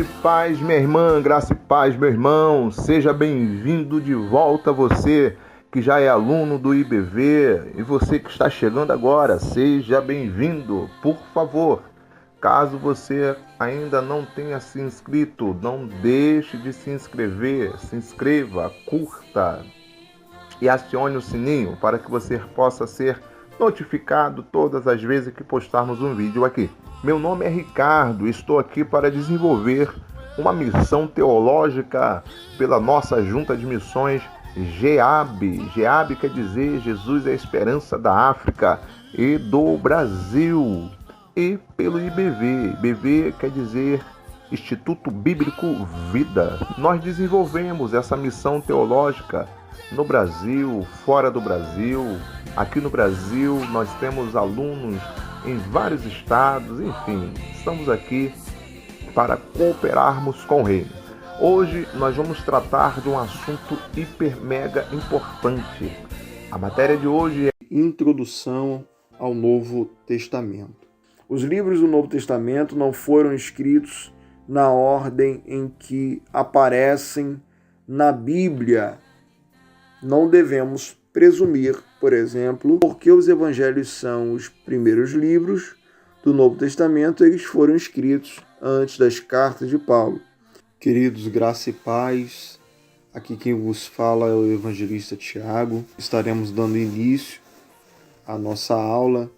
e paz, minha irmã, graça e paz, meu irmão. Seja bem-vindo de volta, você que já é aluno do IBV e você que está chegando agora, seja bem-vindo. Por favor, caso você ainda não tenha se inscrito, não deixe de se inscrever, se inscreva, curta e acione o sininho para que você possa ser notificado todas as vezes que postarmos um vídeo aqui. Meu nome é Ricardo e estou aqui para desenvolver uma missão teológica pela nossa Junta de Missões GEAB. GEAB quer dizer Jesus é a Esperança da África e do Brasil. E pelo IBV. IBV quer dizer Instituto Bíblico Vida. Nós desenvolvemos essa missão teológica no Brasil, fora do Brasil. Aqui no Brasil nós temos alunos em vários estados, enfim, estamos aqui para cooperarmos com o reino. Hoje nós vamos tratar de um assunto hiper mega importante. A matéria de hoje é Introdução ao Novo Testamento. Os livros do Novo Testamento não foram escritos na ordem em que aparecem na Bíblia. Não devemos presumir, por exemplo, porque os evangelhos são os primeiros livros do Novo Testamento, eles foram escritos antes das cartas de Paulo. Queridos, graça e paz, aqui quem vos fala é o evangelista Tiago. Estaremos dando início à nossa aula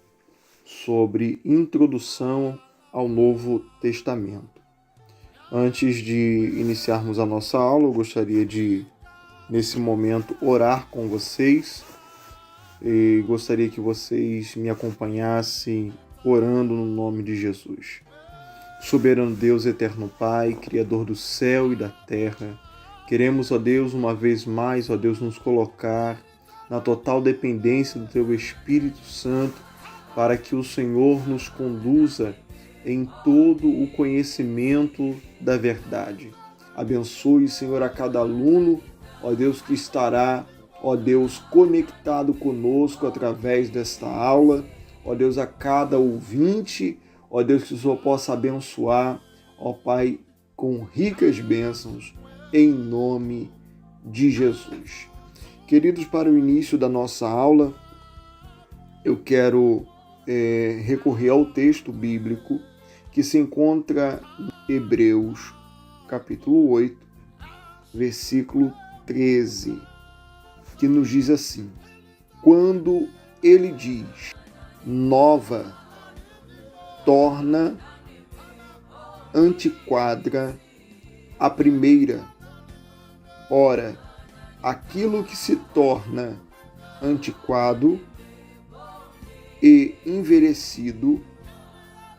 sobre introdução ao Novo Testamento. Antes de iniciarmos a nossa aula, eu gostaria de, nesse momento, orar com vocês e gostaria que vocês me acompanhassem orando no nome de Jesus. Soberano Deus, eterno Pai, Criador do céu e da terra, queremos, ó Deus, uma vez mais, ó Deus, nos colocar na total dependência do Teu Espírito Santo para que o Senhor nos conduza em todo o conhecimento da verdade. Abençoe, Senhor, a cada aluno, ó Deus, que estará, ó Deus, conectado conosco através desta aula, ó Deus, a cada ouvinte, ó Deus, que o Senhor possa abençoar, ó Pai, com ricas bênçãos, em nome de Jesus. Queridos, para o início da nossa aula, eu quero recorrer ao texto bíblico que se encontra em Hebreus, capítulo 8, versículo 13, que nos diz assim: quando ele diz nova, torna antiquada a primeira. Ora, aquilo que se torna antiquado e envelhecido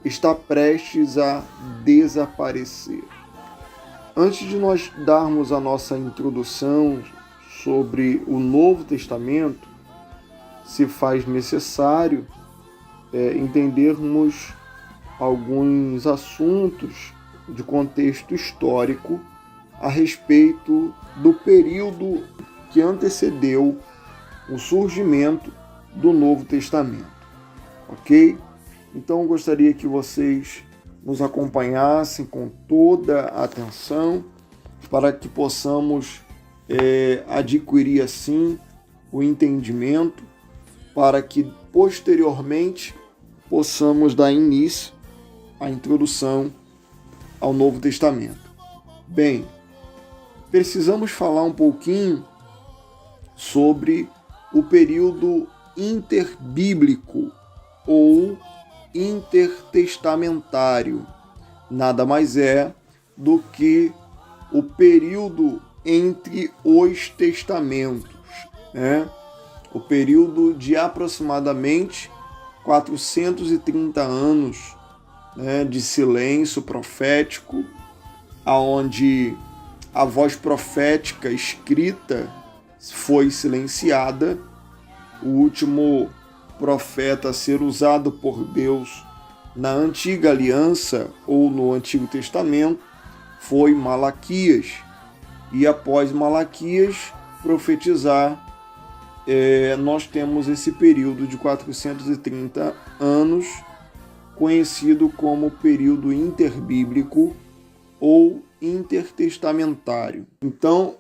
está prestes a desaparecer. Antes de nós darmos a nossa introdução sobre o Novo Testamento, se faz necessário entendermos alguns assuntos de contexto histórico a respeito do período que antecedeu o surgimento do Novo Testamento. Ok? Então eu gostaria que vocês nos acompanhassem com toda a atenção para que possamos adquirir assim o entendimento, para que posteriormente possamos dar início à introdução ao Novo Testamento. Bem, precisamos falar um pouquinho sobre o período interbíblico ou intertestamentário. Nada mais é do que o período entre os testamentos, né? O período de aproximadamente 430 anos, né, de silêncio profético, aonde a voz profética escrita foi silenciada. O último profeta a ser usado por Deus na antiga aliança ou no Antigo Testamento foi Malaquias. E após Malaquias profetizar, nós temos esse período de 430 anos, conhecido como período interbíblico ou intertestamentário. Então,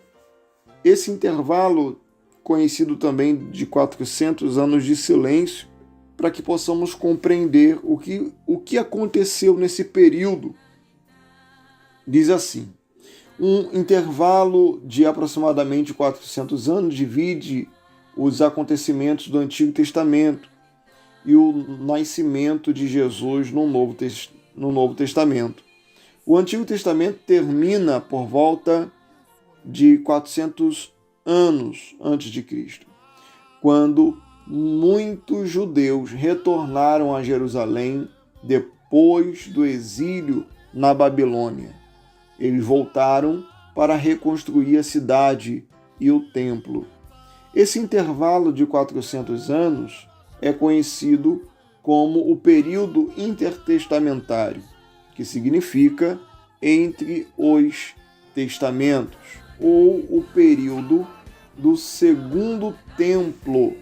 esse intervalo, conhecido também de 400 anos de silêncio, para que possamos compreender o que aconteceu nesse período. Diz assim: um intervalo de aproximadamente 400 anos divide os acontecimentos do Antigo Testamento e o nascimento de Jesus no Novo Testamento. O Antigo Testamento termina por volta de 400 anos antes de Cristo, quando muitos judeus retornaram a Jerusalém depois do exílio na Babilônia. Eles voltaram para reconstruir a cidade e o templo. Esse intervalo de 400 anos é conhecido como o período intertestamentário, que significa entre os testamentos, ou o período do Segundo Templo,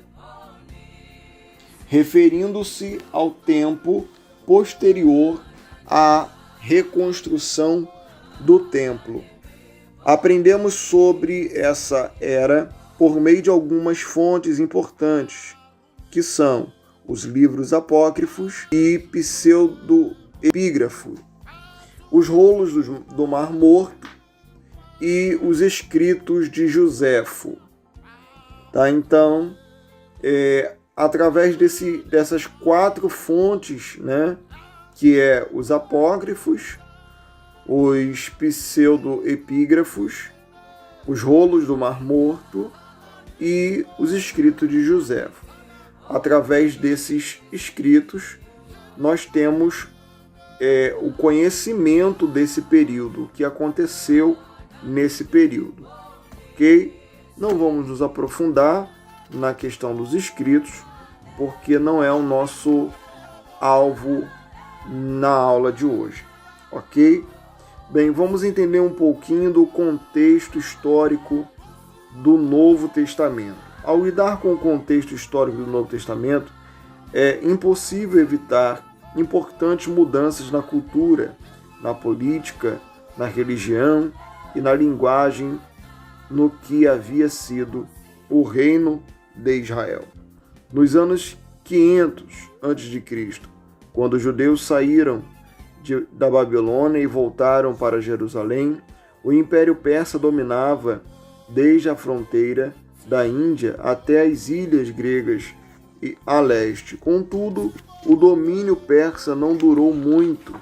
referindo-se ao tempo posterior à reconstrução do templo. Aprendemos sobre essa era por meio de algumas fontes importantes, que são os livros apócrifos e pseudoepígrafo, os rolos do Mar Morto e os escritos de Joséfo. Tá? Então, através dessas 4 fontes, né, que é os apócrifos, os pseudoepígrafos, os rolos do Mar Morto e os escritos de Joséfo. Através desses escritos, nós temos o conhecimento desse período, o que aconteceu nesse período. Ok? Não vamos nos aprofundar na questão dos escritos, porque não é o nosso alvo na aula de hoje. Ok? Bem, vamos entender um pouquinho do contexto histórico do Novo Testamento. Ao lidar com o contexto histórico do Novo Testamento, é impossível evitar importantes mudanças na cultura, na política, na religião e na linguagem no que havia sido o reino de Israel. Nos anos 500 a.C., quando os judeus saíram da Babilônia e voltaram para Jerusalém, o Império Persa dominava desde a fronteira da Índia até as ilhas gregas e a leste. Contudo, o domínio persa não durou muito.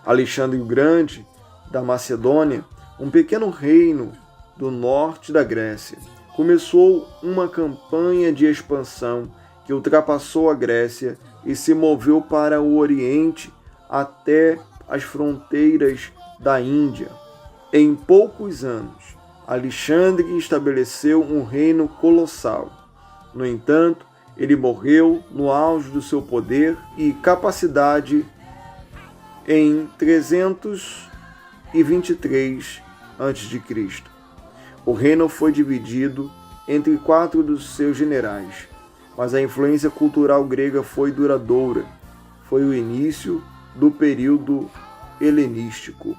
Alexandre o Grande, da Macedônia, um pequeno reino do norte da Grécia, começou uma campanha de expansão que ultrapassou a Grécia e se moveu para o Oriente até as fronteiras da Índia. Em poucos anos, Alexandre estabeleceu um reino colossal. No entanto, ele morreu no auge do seu poder e capacidade em 323 a.C. O reino foi dividido entre 4 dos seus generais, mas a influência cultural grega foi duradoura. Foi o início do período helenístico.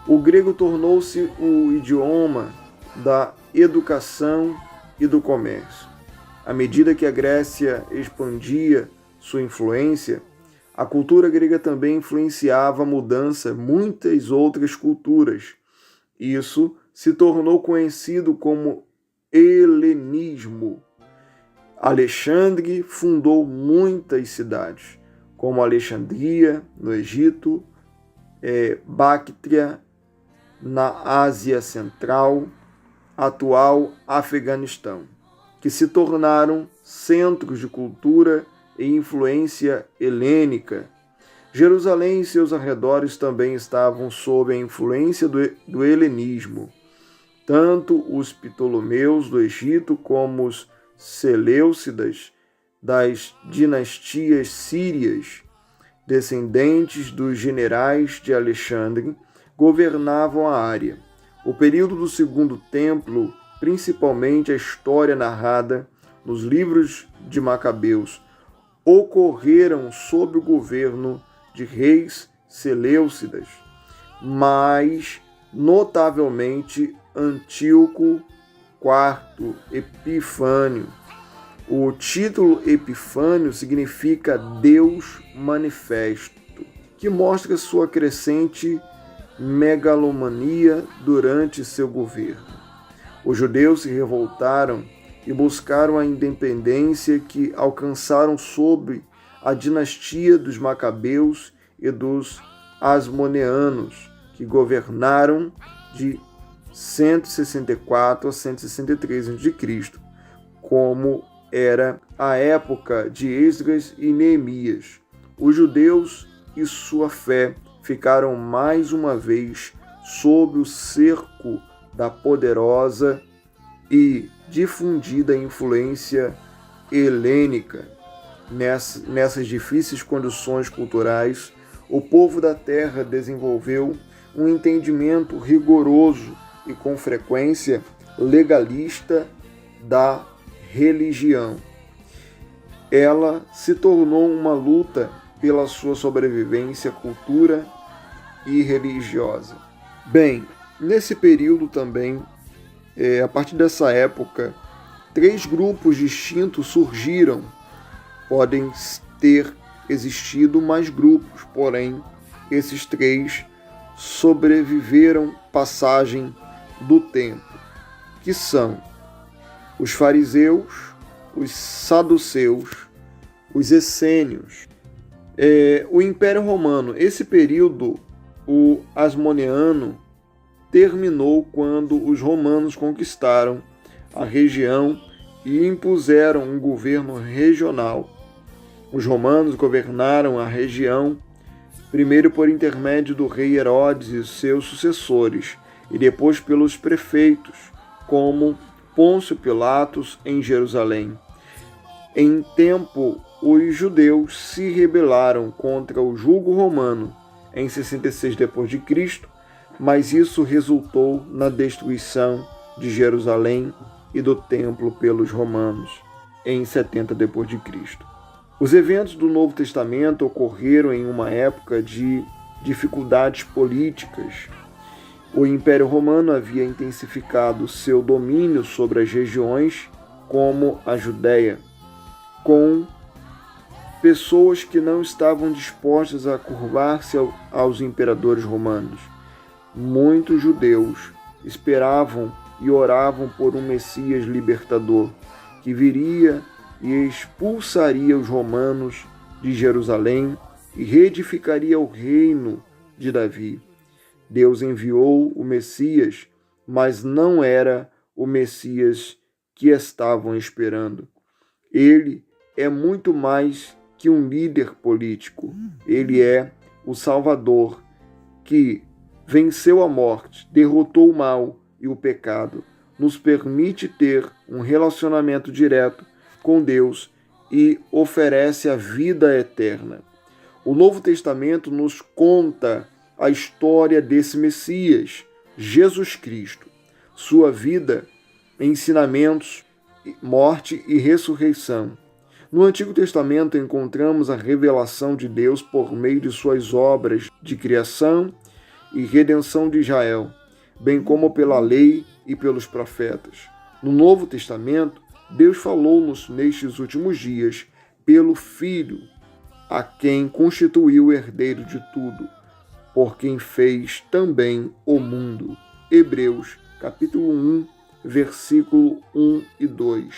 O grego tornou-se o idioma da educação e do comércio. À medida que a Grécia expandia sua influência, a cultura grega também influenciava a mudança muitas outras culturas. Isso se tornou conhecido como helenismo. Alexandre fundou muitas cidades, como Alexandria, no Egito, Bactria, na Ásia Central, atual Afeganistão, que se tornaram centros de cultura e influência helênica. Jerusalém e seus arredores também estavam sob a influência do helenismo. Tanto os Ptolomeus do Egito como os Seleucidas das dinastias sírias, descendentes dos generais de Alexandre, governavam a área. O período do Segundo Templo, principalmente a história narrada nos livros de Macabeus, ocorreram sob o governo de reis Seleucidas. mas notavelmente Antíoco IV Epifânio. O título Epifânio significa Deus manifesto, que mostra sua crescente megalomania durante seu governo. Os judeus se revoltaram e buscaram a independência que alcançaram sob a dinastia dos Macabeus e dos Asmoneanos, que governaram de 164 a 163 a.C., como era a época de Esdras e Neemias. Os judeus e sua fé ficaram mais uma vez sob o cerco da poderosa e difundida influência helênica. Nessas difíceis condições culturais, o povo da terra desenvolveu um entendimento rigoroso e, com frequência, legalista da religião. Ela se tornou uma luta pela sua sobrevivência, cultura e religiosa. Bem, nesse período também, a partir dessa época, 3 grupos distintos surgiram. Podem ter existido mais grupos, porém, esses 3 sobreviveram passagem do tempo, que são os fariseus, os saduceus, os essênios. O Império Romano, esse período, o asmoneano, terminou quando os romanos conquistaram a região e impuseram um governo regional. Os romanos governaram a região primeiro por intermédio do rei Herodes e seus sucessores, e depois pelos prefeitos, como Pôncio Pilatos em Jerusalém. Em tempo, os judeus se rebelaram contra o jugo romano em 66 d.C., mas isso resultou na destruição de Jerusalém e do templo pelos romanos em 70 d.C. Os eventos do Novo Testamento ocorreram em uma época de dificuldades políticas. O Império Romano havia intensificado seu domínio sobre as regiões como a Judéia, com pessoas que não estavam dispostas a curvar-se aos imperadores romanos. Muitos judeus esperavam e oravam por um Messias libertador, que viria e expulsaria os romanos de Jerusalém e reedificaria o reino de Davi. Deus enviou o Messias, mas não era o Messias que estavam esperando. Ele é muito mais que um líder político. Ele é o Salvador que venceu a morte, derrotou o mal e o pecado, nos permite ter um relacionamento direto com Deus e oferece a vida eterna. O Novo Testamento nos conta a história desse Messias, Jesus Cristo, sua vida, ensinamentos, morte e ressurreição. No Antigo Testamento encontramos a revelação de Deus por meio de suas obras de criação e redenção de Israel, bem como pela lei e pelos profetas. No Novo Testamento, Deus falou-nos nestes últimos dias pelo Filho, a quem constituiu o herdeiro de tudo, por quem fez também o mundo. Hebreus, capítulo 1, versículo 1 e 2.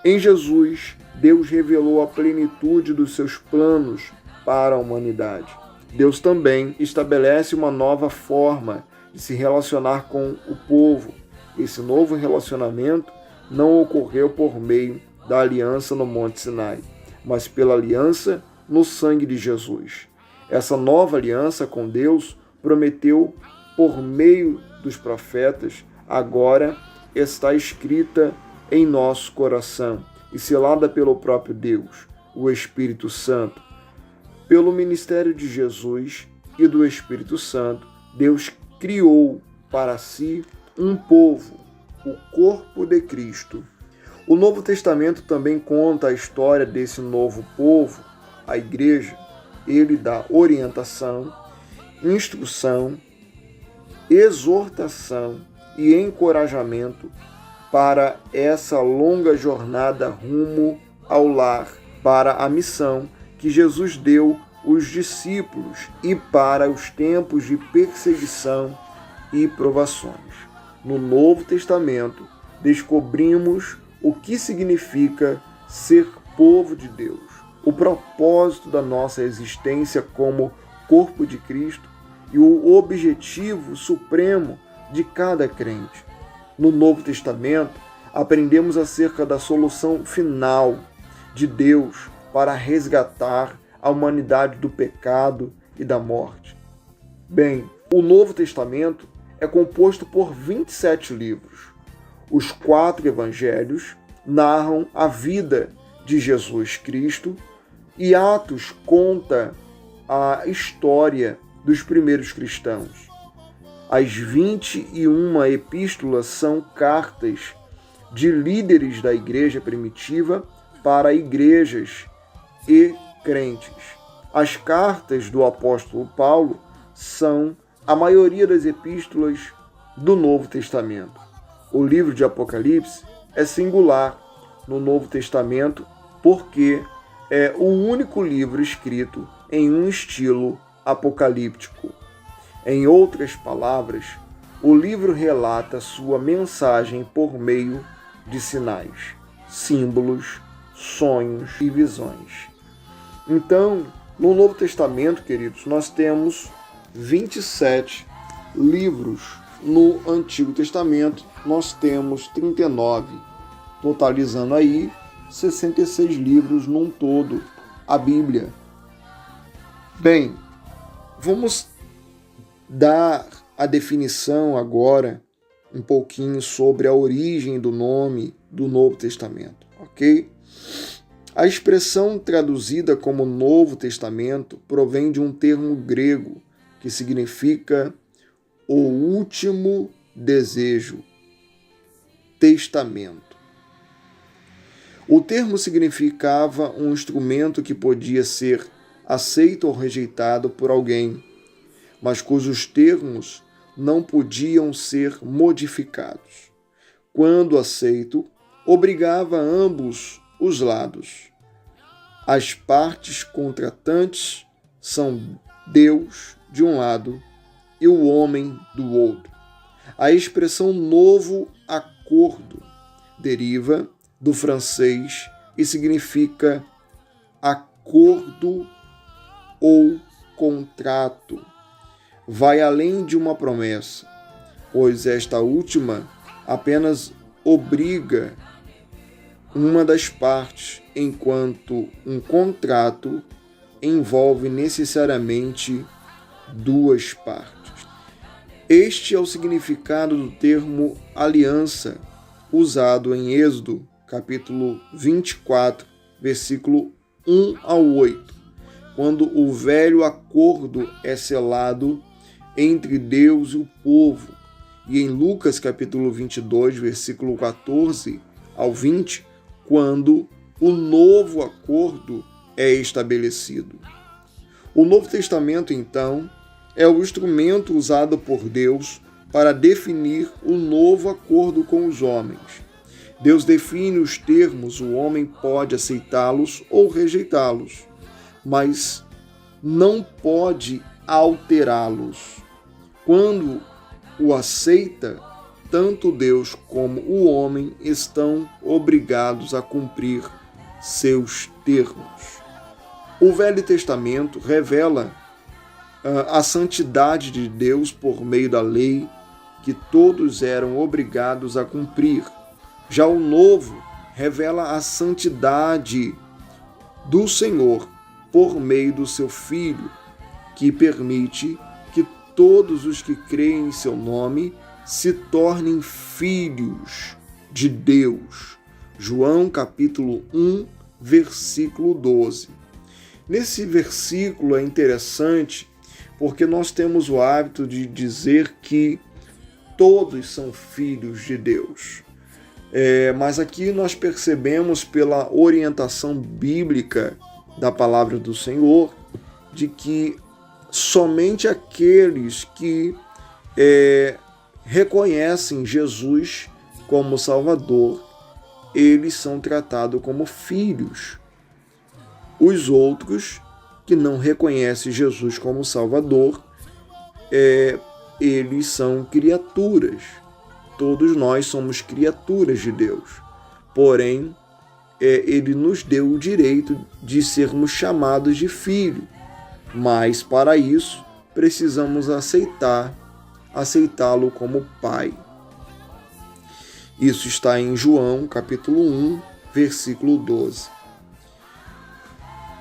Em Jesus, Deus revelou a plenitude dos seus planos para a humanidade. Deus também estabelece uma nova forma de se relacionar com o povo. Esse novo relacionamento não ocorreu por meio da aliança no Monte Sinai, mas pela aliança no sangue de Jesus. Essa nova aliança com Deus prometeu por meio dos profetas, agora está escrita em nosso coração e selada pelo próprio Deus, o Espírito Santo. Pelo ministério de Jesus e do Espírito Santo, Deus criou para si um povo, o corpo de Cristo. O Novo Testamento também conta a história desse novo povo, a igreja. Ele dá orientação, instrução exortação e encorajamento para essa longa jornada rumo ao lar, para a missão que Jesus deu os discípulos e para os tempos de perseguição e provações. No Novo Testamento, descobrimos o que significa ser povo de Deus, o propósito da nossa existência como corpo de Cristo e o objetivo supremo de cada crente. No Novo Testamento, aprendemos acerca da solução final de Deus para resgatar a humanidade do pecado e da morte. Bem, o Novo Testamento é composto por 27 livros. Os 4 evangelhos narram a vida de Jesus Cristo e Atos conta a história dos primeiros cristãos. As 21 epístolas são cartas de líderes da igreja primitiva para igrejas e crentes. As cartas do apóstolo Paulo são a maioria das epístolas do Novo Testamento. O livro de Apocalipse é singular no Novo Testamento porque é o único livro escrito em um estilo apocalíptico. Em outras palavras, o livro relata sua mensagem por meio de sinais, símbolos, sonhos e visões. Então, no Novo Testamento, queridos, nós temos 27 livros. No Antigo Testamento, nós temos 39, totalizando aí 66 livros num todo, a Bíblia. Bem, vamos dar a definição agora um pouquinho sobre a origem do nome do Novo Testamento, ok? A expressão traduzida como Novo Testamento provém de um termo grego que significa o último desejo, testamento. O termo significava um instrumento que podia ser aceito ou rejeitado por alguém, mas cujos termos não podiam ser modificados. Quando aceito, obrigava ambos os lados. As partes contratantes são Deus de um lado e o homem do outro. A expressão novo acordo deriva do francês e significa acordo ou contrato. Vai além de uma promessa, pois esta última apenas obriga uma das partes, enquanto um contrato envolve necessariamente duas partes. Este é o significado do termo aliança, usado em Êxodo, capítulo 24, versículo 1 ao 8, quando o velho acordo é selado entre Deus e o povo, e em Lucas, capítulo 22, versículo 14 ao 20, quando o novo acordo é estabelecido. O Novo Testamento, então, é o instrumento usado por Deus para definir o novo acordo com os homens. Deus define os termos, o homem pode aceitá-los ou rejeitá-los, mas não pode alterá-los. Quando o aceita, tanto Deus como o homem estão obrigados a cumprir seus termos. O Velho Testamento revela a santidade de Deus por meio da lei que todos eram obrigados a cumprir. Já o Novo revela a santidade do Senhor por meio do seu Filho, que permite que todos os que creem em seu nome se tornem filhos de Deus. João capítulo 1, versículo 12. Nesse versículo é interessante porque nós temos o hábito de dizer que todos são filhos de Deus. Mas aqui nós percebemos pela orientação bíblica da palavra do Senhor de que somente aqueles que reconhecem Jesus como Salvador, eles são tratados como filhos. Os outros que não reconhecem Jesus como Salvador, eles são criaturas. Todos nós somos criaturas de Deus. Porém, Ele nos deu o direito de sermos chamados de filho. Mas, para isso, precisamos aceitá-lo como Pai. Isso está em João, capítulo 1, versículo 12.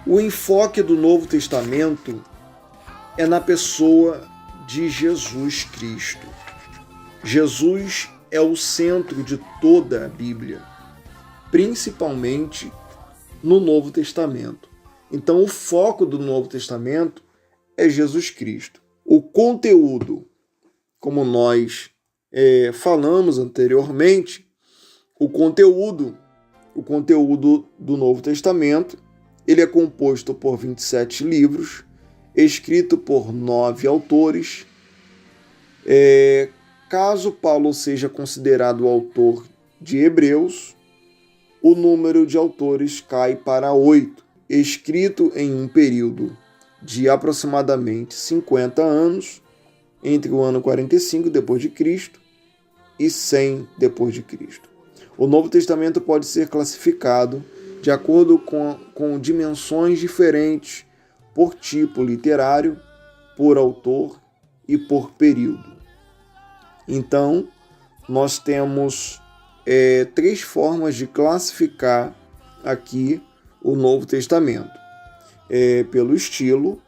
O enfoque do Novo Testamento é na pessoa de Jesus Cristo. Jesus é o centro de toda a Bíblia, principalmente no Novo Testamento. Então, o foco do Novo Testamento é Jesus Cristo. O conteúdo, como nós falamos anteriormente, o conteúdo do Novo Testamento, ele é composto por 27 livros, escrito por 9 autores. Caso Paulo seja considerado o autor de Hebreus, o número de autores cai para 8, escrito em um período de aproximadamente 50 anos, entre o ano 45 d.C. e 100 d.C. O Novo Testamento pode ser classificado de acordo com dimensões diferentes, por tipo literário, por autor e por período. Então, nós temos 3 formas de classificar aqui o Novo Testamento. Pelo estilo,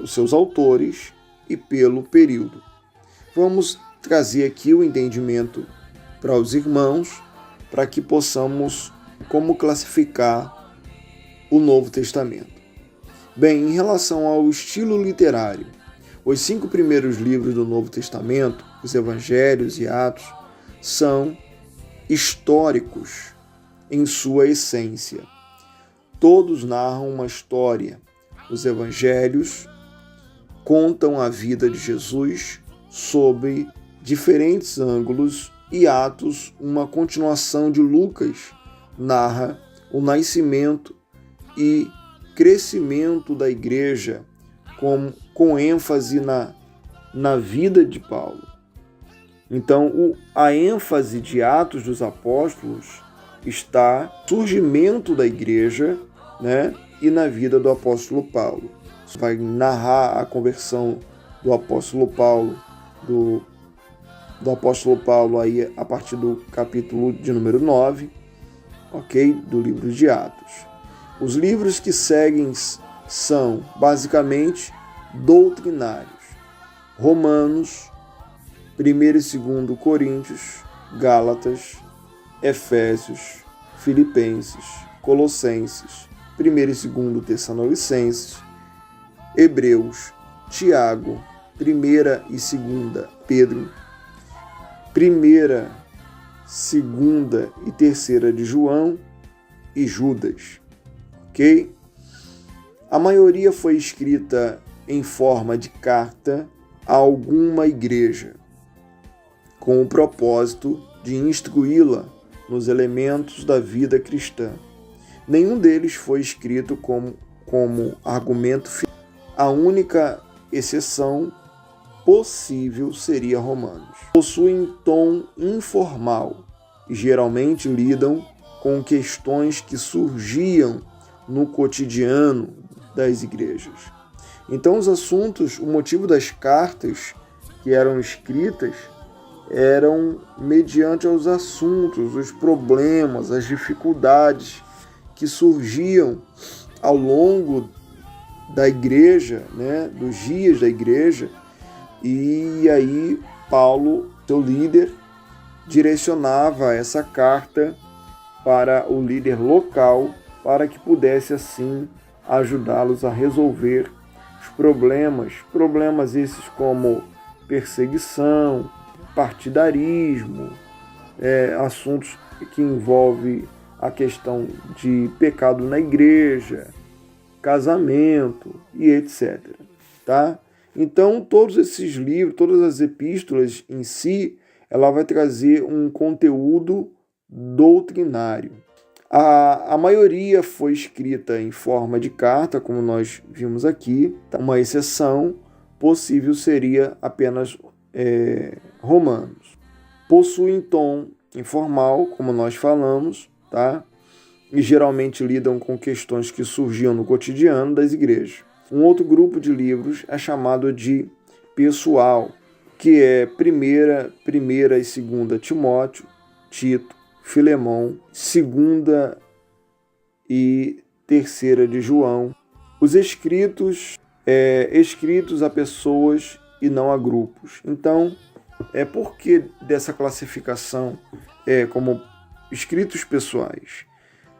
os seus autores e pelo período. Vamos trazer aqui o entendimento para os irmãos, para que possamos como classificar o Novo Testamento. Bem, em relação ao estilo literário, os 5 primeiros livros do Novo Testamento, os Evangelhos e Atos, são históricos em sua essência. Todos narram uma história. Os Evangelhos contam a vida de Jesus sob diferentes ângulos e Atos, uma continuação de Lucas, narra o nascimento e crescimento da igreja com ênfase na vida de Paulo. Então, a ênfase de Atos dos Apóstolos está no surgimento da igreja, né, e na vida do apóstolo Paulo. Vai narrar a conversão do apóstolo Paulo, do apóstolo Paulo aí a partir do capítulo de número 9, ok? Do livro de Atos. Os livros que seguem são basicamente doutrinários. Romanos, 1º e 2º Coríntios, Gálatas, Efésios, Filipenses, Colossenses, 1º e 2º Tessalonicenses, Hebreus, Tiago, 1ª e 2ª Pedro, 1ª, 2ª e 3ª de João e Judas, ok? A maioria foi escrita em forma de carta a alguma igreja, com o propósito de instruí-la nos elementos da vida cristã. Nenhum deles foi escrito como argumento final. A única exceção possível seria Romanos. Possuem tom informal e geralmente lidam com questões que surgiam no cotidiano das igrejas. Então, os assuntos, o motivo das cartas que eram escritas eram mediante aos assuntos, os problemas, as dificuldades que surgiam ao longo da igreja, né, dos dias da igreja, e aí Paulo, seu líder, direcionava essa carta para o líder local para que pudesse assim ajudá-los a resolver os problemas esses como perseguição, partidarismo, assuntos que envolvem a questão de pecado na igreja, casamento e etc. Tá? Então, todos esses livros, todas as epístolas em si, ela vai trazer um conteúdo doutrinário. A maioria foi escrita em forma de carta, como nós vimos aqui. Uma exceção possível seria apenas Romanos. Possuem tom informal, como nós falamos, tá? E geralmente lidam com questões que surgiam no cotidiano das igrejas. Um outro grupo de livros é chamado de pessoal, que é primeira e segunda Timóteo, Tito, Filemão, segunda e terceira de João. Os escritos a pessoas e não a grupos. Então, por que dessa classificação como escritos pessoais?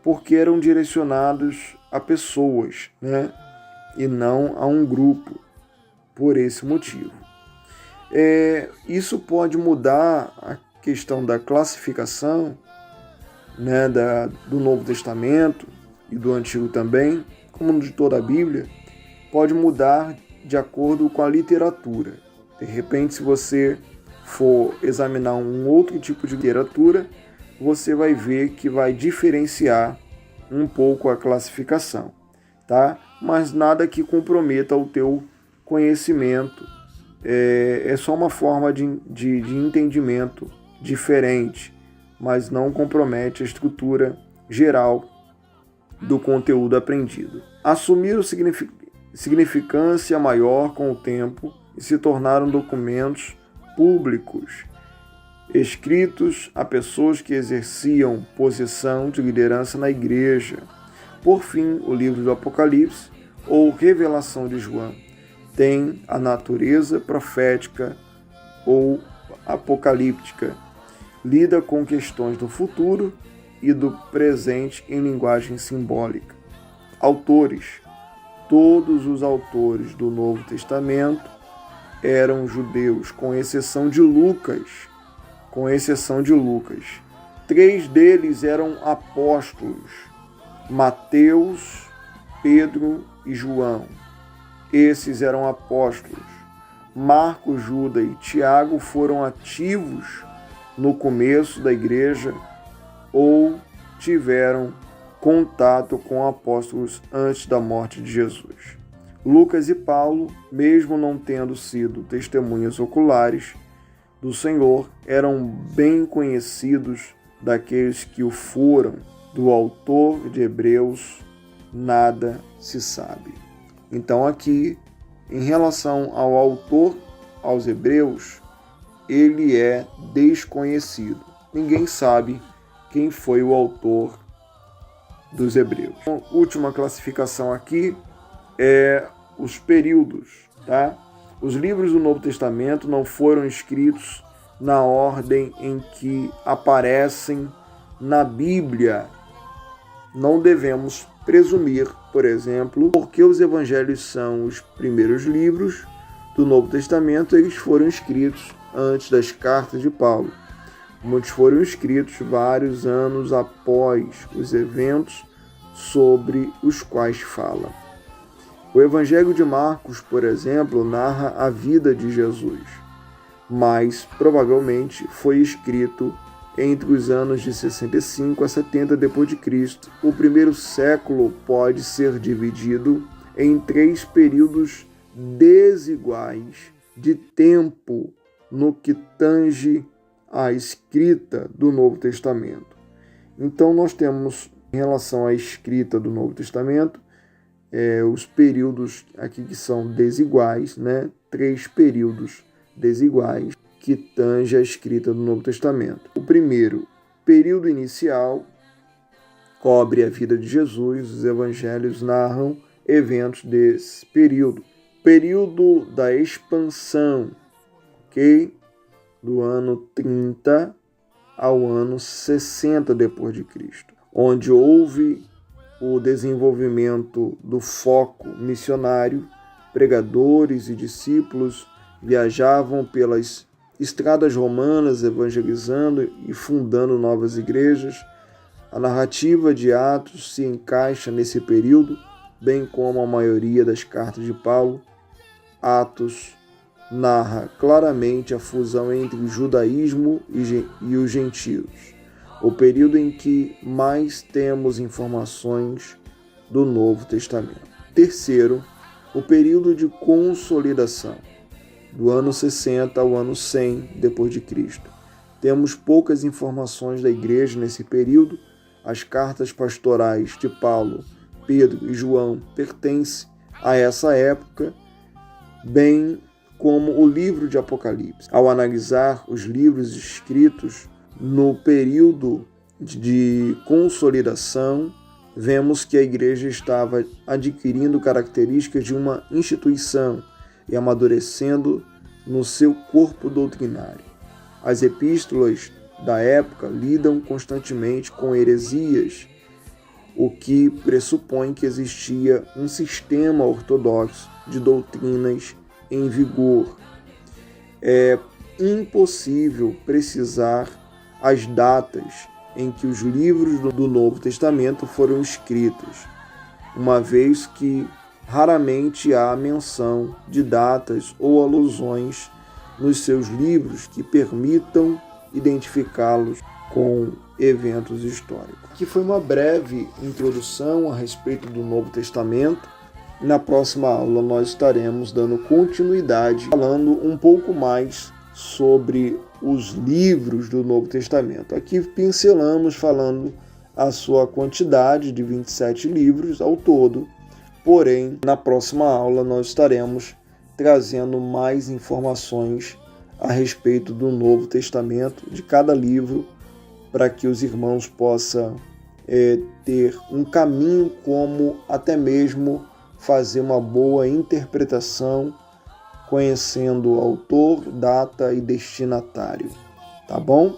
Porque eram direcionados a pessoas, né? E não a um grupo, por esse motivo. Isso pode mudar a questão da classificação, né, do Novo Testamento e do Antigo também, como de toda a Bíblia, pode mudar de acordo com a literatura. De repente, se você for examinar um outro tipo de literatura, você vai ver que vai diferenciar um pouco a classificação, tá? Mas nada que comprometa o teu conhecimento. É só uma forma de entendimento diferente, mas não compromete a estrutura geral do conteúdo aprendido. Assumiram significância maior com o tempo e se tornaram documentos públicos, escritos a pessoas que exerciam posição de liderança na igreja. Por fim, o livro do Apocalipse, ou Revelação de João, tem a natureza profética ou apocalíptica, lida com questões do futuro e do presente em linguagem simbólica. Autores. Todos os autores do Novo Testamento eram judeus, com exceção de Lucas. 3 deles eram apóstolos: Mateus, Pedro e João. Esses eram apóstolos. Marcos, Judas e Tiago foram ativos no começo da igreja ou tiveram contato com apóstolos antes da morte de Jesus. Lucas e Paulo, mesmo não tendo sido testemunhas oculares do Senhor, eram bem conhecidos daqueles que o foram. Do autor de Hebreus, nada se sabe. Então aqui, em relação ao autor aos Hebreus, ele é desconhecido. Ninguém sabe quem foi o autor dos Hebreus. A última classificação aqui é os períodos, tá? Os livros do Novo Testamento não foram escritos na ordem em que aparecem na Bíblia. Não devemos presumir, por exemplo, porque os evangelhos são os primeiros livros do Novo Testamento, eles foram escritos antes das cartas de Paulo. Muitos foram escritos vários anos após os eventos sobre os quais fala. O Evangelho de Marcos, por exemplo, narra a vida de Jesus, mas provavelmente foi escrito entre os anos de 65 a 70 d.C. O primeiro século pode ser dividido em 3 períodos desiguais de tempo no que tange à escrita do Novo Testamento. Então nós temos, em relação à escrita do Novo Testamento, os períodos aqui que são desiguais, né? 3 períodos desiguais que tange a escrita do Novo Testamento. O primeiro, período inicial, cobre a vida de Jesus. Os evangelhos narram eventos desse período. Período da expansão, ok? Do ano 30 ao ano 60 d.C., onde houve o desenvolvimento do foco missionário. Pregadores e discípulos viajavam pelas estradas romanas evangelizando e fundando novas igrejas. A narrativa de Atos se encaixa nesse período, bem como a maioria das cartas de Paulo. Atos narra claramente a fusão entre o judaísmo e os gentios, o período em que mais temos informações do Novo Testamento. Terceiro, o período de consolidação, do ano 60 ao ano 100 depois de Cristo. Temos poucas informações da igreja nesse período. As cartas pastorais de Paulo, Pedro e João pertencem a essa época, bem como o livro de Apocalipse. Ao analisar os livros escritos no período de consolidação, vemos que a igreja estava adquirindo características de uma instituição e amadurecendo no seu corpo doutrinário. As epístolas da época lidam constantemente com heresias, o que pressupõe que existia um sistema ortodoxo de doutrinas em vigor. É impossível precisar as datas em que os livros do Novo Testamento foram escritos, uma vez que raramente há menção de datas ou alusões nos seus livros que permitam identificá-los com eventos históricos. Aqui foi uma breve introdução a respeito do Novo Testamento. Na próxima aula nós estaremos dando continuidade, falando um pouco mais sobre os livros do Novo Testamento. Aqui pincelamos falando a sua quantidade de 27 livros ao todo, porém, na próxima aula nós estaremos trazendo mais informações a respeito do Novo Testamento, de cada livro, para que os irmãos possam ter um caminho como até mesmo fazer uma boa interpretação, conhecendo o autor, data e destinatário. Tá bom?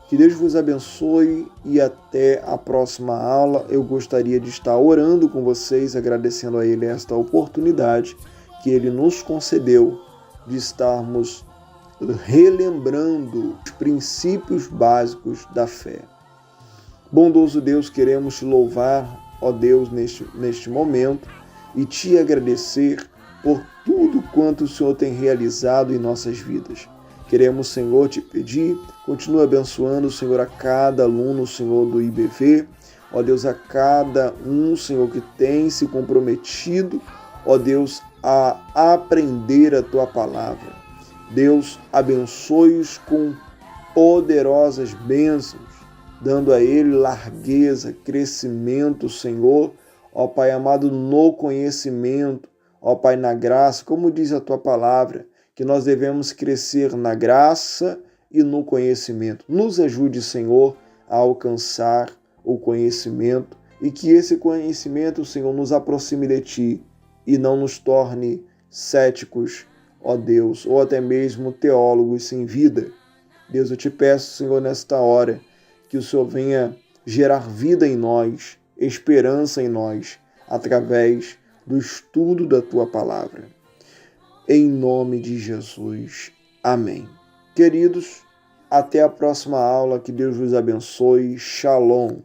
Que Deus vos abençoe e até a próxima aula. Eu gostaria de estar orando com vocês, agradecendo a Ele esta oportunidade que Ele nos concedeu de estarmos relembrando os princípios básicos da fé. Bondoso Deus, queremos te louvar, ó Deus, neste momento e te agradecer por tudo quanto o Senhor tem realizado em nossas vidas. Queremos, Senhor, te pedir, continua abençoando, Senhor, a cada aluno, Senhor, do IBV, ó Deus, a cada um, Senhor, que tem se comprometido, ó Deus, a aprender a Tua palavra. Deus, abençoe-os com poderosas bênçãos, dando a ele largueza, crescimento, Senhor, ó Pai amado, no conhecimento, ó Pai, na graça, como diz a Tua palavra, que nós devemos crescer na graça e no conhecimento. Nos ajude, Senhor, a alcançar o conhecimento e que esse conhecimento, Senhor, nos aproxime de Ti e não nos torne céticos, ó Deus, ou até mesmo teólogos sem vida. Deus, eu te peço, Senhor, nesta hora, que o Senhor venha gerar vida em nós, esperança em nós, através do estudo da Tua palavra. Em nome de Jesus. Amém. Queridos, até a próxima aula. Que Deus vos abençoe. Shalom.